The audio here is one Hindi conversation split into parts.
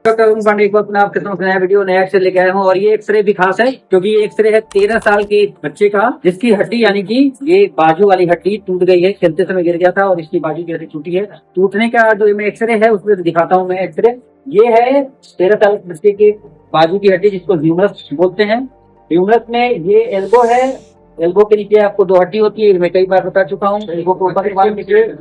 डॉक्टर अरुण पांडे एक बार अपना आपके सामने नया वीडियो नया एक्सरे लेके आया हूँ और ये एक्सरे भी खास है क्योंकि ये एक्सरे है 13 साल के बच्चे का जिसकी हड्डी यानी कि ये बाजू वाली हड्डी टूट गई है, खेलते समय गिर गया था और इसकी बाजू की हड्डी टूटी है। टूटने का जो एक्सरे है उसमें दिखाता हूँ मैं एक्सरे। ये है 13 साल के बच्चे की बाजू की हड्डी जिसको ह्यूमरस बोलते हैं। ह्यूमरस में ये एल्बो है, एल्बो के नीचे आपको दो हड्डी होती है, मैं कई बार बता चुका हूँ। एल्बो के ऊपर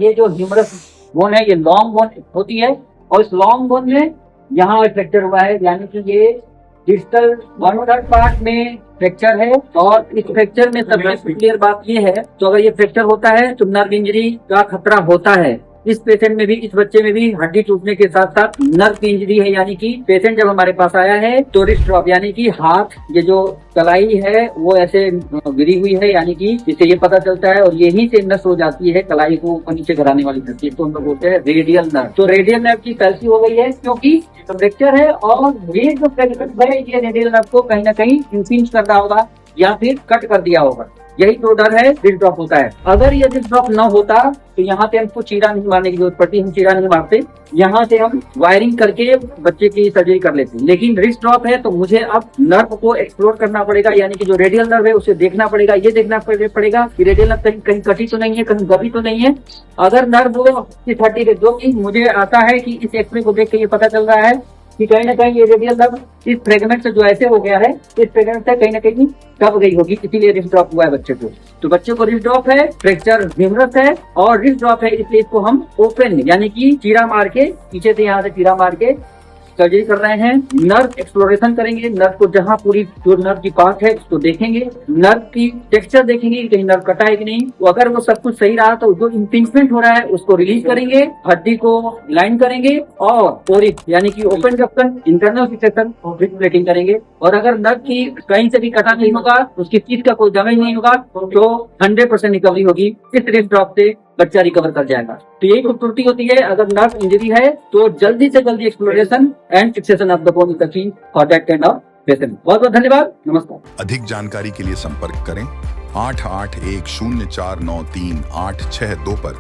ये जो ह्यूमरस बोन है ये लॉन्ग बोन होती है और इस लॉन्ग बोन में यहाँ फ्रैक्चर हुआ है, यानी कि ये डिजिटल 1/3 पार्ट में फ्रैक्चर है। और इस फ्रैक्चर में सबसे क्लियर बात ये है, तो अगर ये फ्रैक्चर होता है तो नर्व इंजरी का खतरा होता है। इस पेशेंट में भी, इस बच्चे में भी हड्डी टूटने के साथ साथ नर्व की इंजरी है, यानी कि पेशेंट जब हमारे पास आया है तो रिस्ट ड्रॉप यानी कि हाथ, ये जो कलाई है वो ऐसे गिरी हुई है, यानी कि जिससे ये पता चलता है और यहीं से नस हो जाती है कलाई को ऊपर नीचे कराने वाली धरती, तो हम लोग बोलते हैं रेडियल नर्व। तो रेडियल नर्व की पैल्सी हो गई है क्योंकि फ्रैक्चर है और ये जो फ्रैक्चर है ये रेडियल नर्व को कहीं ना कहीं इंपिंज कर रहा होगा या फिर कट कर दिया होगा। यही तो डर है डिस्क ड्रॉप होता है। अगर ये डिस्क ड्रॉप न होता तो यहाँ से हमको चीरा नहीं मारने की जरूरत पड़ती, हम चीरा नहीं मारते, यहाँ से हम वायरिंग करके बच्चे की सर्जरी कर लेते। लेकिन डिस्क ड्रॉप है तो मुझे अब नर्व को एक्सप्लोर करना पड़ेगा, यानी कि जो रेडियल नर्व है उसे देखना पड़ेगा। ये देखना पड़ेगा कि रेडियल नर्व कहीं कटी तो नहीं है, कहीं दबी तो नहीं है। अगर नर्व वो इस हड्डी पे, जो कि मुझे आता है कि इस एक्सरे को देख के ये पता चल रहा है कि कहीं ना कहीं ये रेडियल नर्व इस फ्रेगमेंट से जो ऐसे हो गया है, इस फ्रेगमेंट से कहीं ना कहीं दब गई होगी, इसीलिए रिस्ट ड्रॉप हुआ है बच्चे को। तो बच्चे को रिस्ट ड्रॉप है, फ्रैक्चर ह्यूमरस है और रिस्ट ड्रॉप है, इसलिए इसको हम ओपन यानी कि चीरा मार के, पीछे से यहाँ से चीरा मार के सर्जरी कर रहे हैं। नर्व एक्सप्लोरेशन करेंगे, नर्व को जहाँ पूरी जो नर्व की पार्ट है उसको देखेंगे, नर्व की टेक्सचर देखेंगे कि कहीं नर्व कटा है कि नहीं। तो अगर वो सब कुछ सही रहा तो जो इंपिंजमेंट हो रहा है उसको रिलीज करेंगे, हड्डी को लाइन करेंगे और पोरिक यानी कि open junction internal fixation with plating करेंगे। और अगर नर्व की कहीं से भी कटा नहीं होगा, उसकी चीज का कोई डैमेज नहीं होगा तो 100% रिकवरी होगी। इस रिस्ट ड्रॉप से बच्चा रिकवर कर जाएगा। तो यही खूबसूरती होती है, अगर नर्व इंजरी है तो जल्दी से जल्दी exploration and fixation of the bone is the key for that kind of patient. बहुत बहुत धन्यवाद, नमस्कार। अधिक जानकारी के लिए संपर्क करें 8810493862 पर।